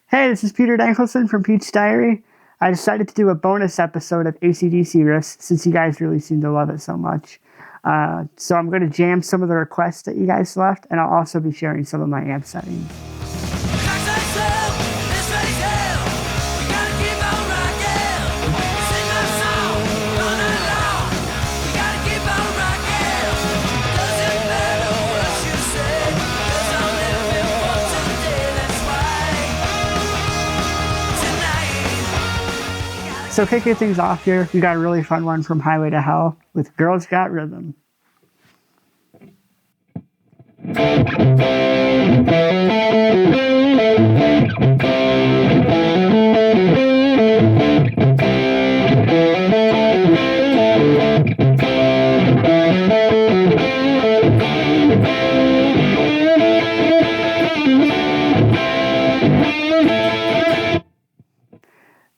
Hey, this is Peter Dankelson from Pete's Diary. I decided to do a bonus episode of ACDC Riffs since you guys really seem to love it so much. So I'm going to jam some of the requests that you guys left, and I'll also be sharing some of my amp settings. So kicking things off here, we got a really fun one from Highway to Hell with Girls Got Rhythm.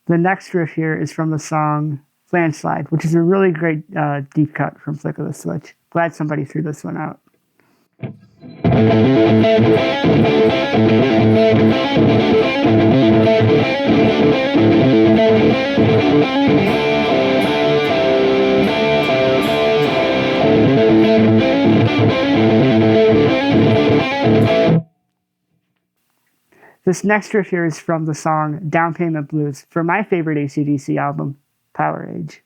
The next riff here is from the song Landslide, which is a really great deep cut from Flick of the Switch. Glad somebody threw this one out. This next riff here is from the song Down Payment Blues from my favorite ACDC album, Powerage.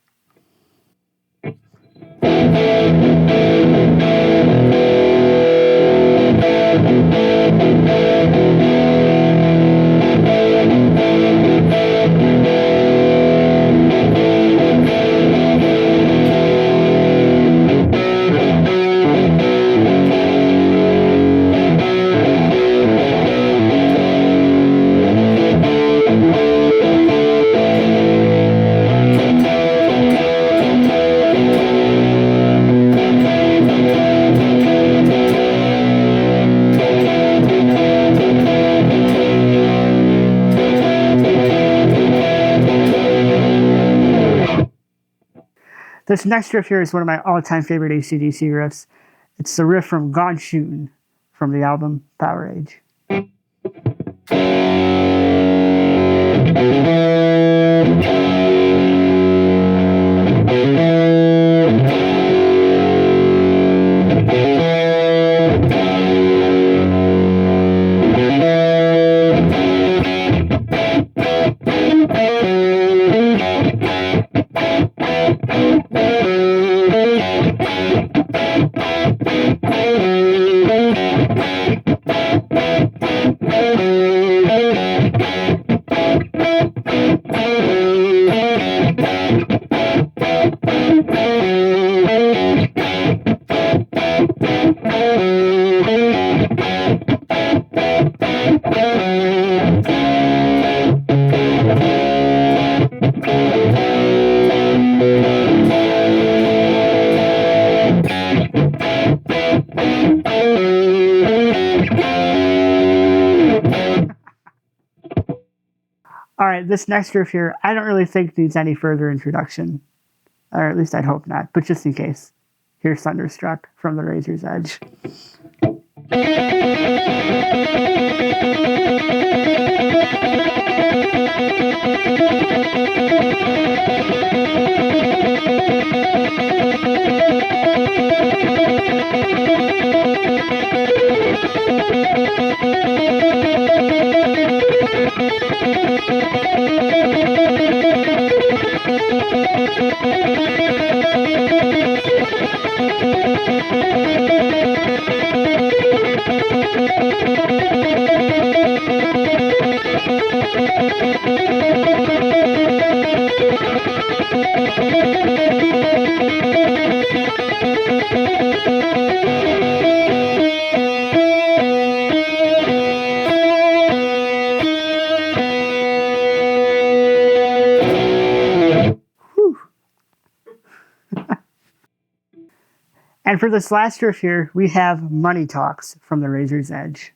This next riff here is one of my all-time favorite ACDC riffs. It's the riff from Gone Shootin' from the album Powerage. All right, this next riff here, I don't really think needs any further introduction. Or at least I'd hope not, but just in case. Here's Thunderstruck from the Razor's Edge. And for this last riff here, we have Money Talks from the Razor's Edge.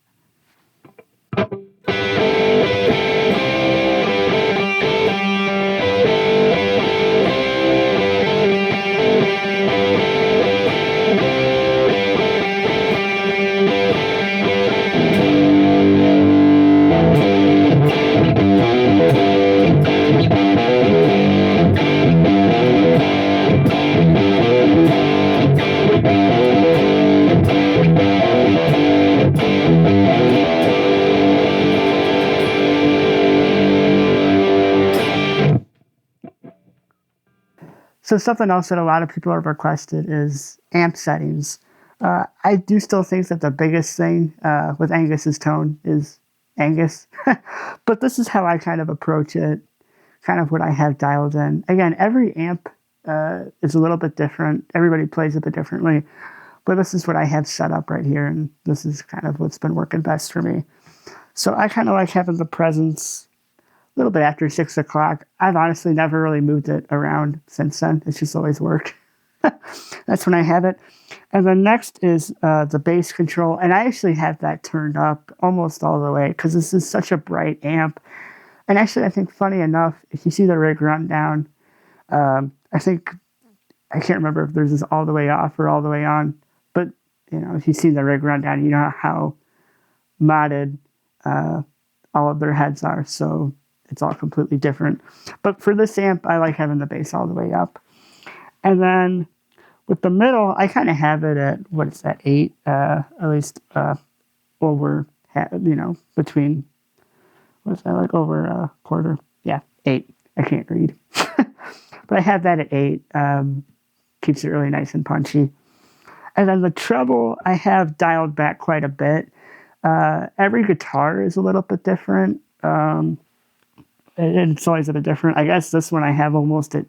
So something else that a lot of people have requested is amp settings. I do still think that the biggest thing with Angus's tone is Angus, but this is how I kind of approach it, kind of what I have dialed in. Again, every amp is a little bit different. Everybody plays a bit differently, but this is what I have set up right here, and this is kind of what's been working best for me. So I kind of like having the presence a little bit after 6 o'clock. I've honestly never really moved it around since then. It's just always worked. That's when I have it. And then next is the bass control. And I actually have that turned up almost all the way because this is such a bright amp. And actually, I think funny enough, if you see the rig rundown, I think, I can't remember if there's this all the way off or all the way on. But, you know, if you see the rig rundown, you know how modded all of their heads are. So it's all completely different. But for this amp, I like having the bass all the way up. And then with the middle, I kind of have it at, what is that, 8, at least over, you know, between, what's that, like over a quarter? Yeah, 8. I can't read. But I have that at 8. Keeps it really nice and punchy. And then the treble, I have dialed back quite a bit. Every guitar is a little bit different. It's always at a different, I guess this one I have almost at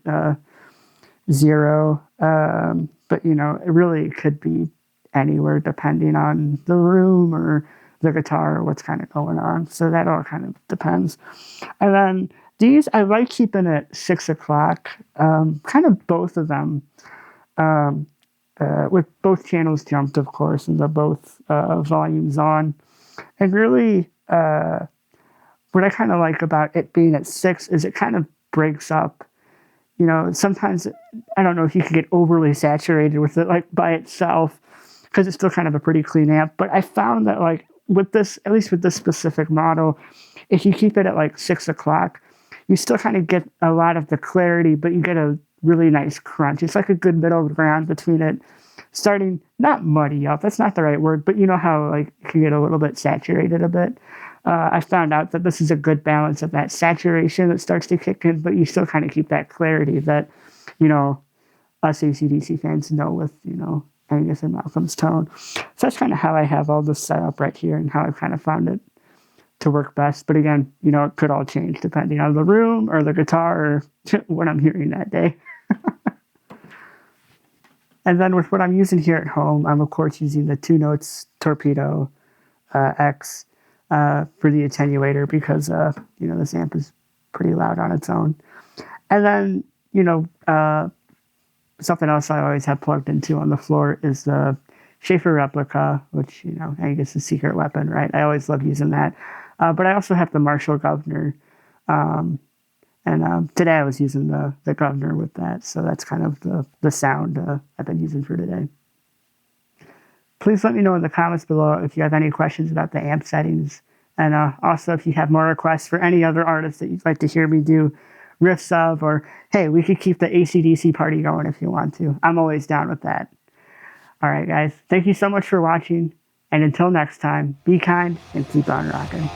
0. But, you know, it really could be anywhere depending on the room or the guitar or what's kind of going on. So that all kind of depends. And then these, I like keeping at 6 o'clock, kind of both of them, with both channels jumped, of course, and the both volumes on. And really, what I kind of like about it being at 6 is it kind of breaks up. You know, sometimes, I don't know if you can get overly saturated with it, like, by itself, because it's still kind of a pretty clean amp. But I found that, like, with this, at least with this specific model, if you keep it at, like, 6 o'clock, you still kind of get a lot of the clarity, but you get a really nice crunch. It's like a good middle ground between it starting, not muddy up, that's not the right word, but you know how, like, it can get a little bit saturated a bit. I found out that this is a good balance of that saturation that starts to kick in, but you still kind of keep that clarity that, you know, us ACDC fans know with, you know, Angus and Malcolm's tone. So that's kind of how I have all this set up right here and how I've kind of found it to work best. But again, you know, it could all change depending on the room or the guitar or what I'm hearing that day. And then with what I'm using here at home, I'm of course using the 2 Notes Torpedo X for the attenuator because, you know, this amp is pretty loud on its own. And then, you know, something else I always have plugged into on the floor is the Schaefer replica, which, you know, Angus's secret weapon, right? I always love using that. But I also have the Marshall Guv'nor. And today I was using the Guv'nor with that. So that's kind of the sound I've been using for today. Please let me know in the comments below if you have any questions about the amp settings. And also if you have more requests for any other artists that you'd like to hear me do riffs of, or hey, we could keep the ACDC party going if you want to. I'm always down with that. All right, guys. Thank you so much for watching. And until next time, be kind and keep on rocking.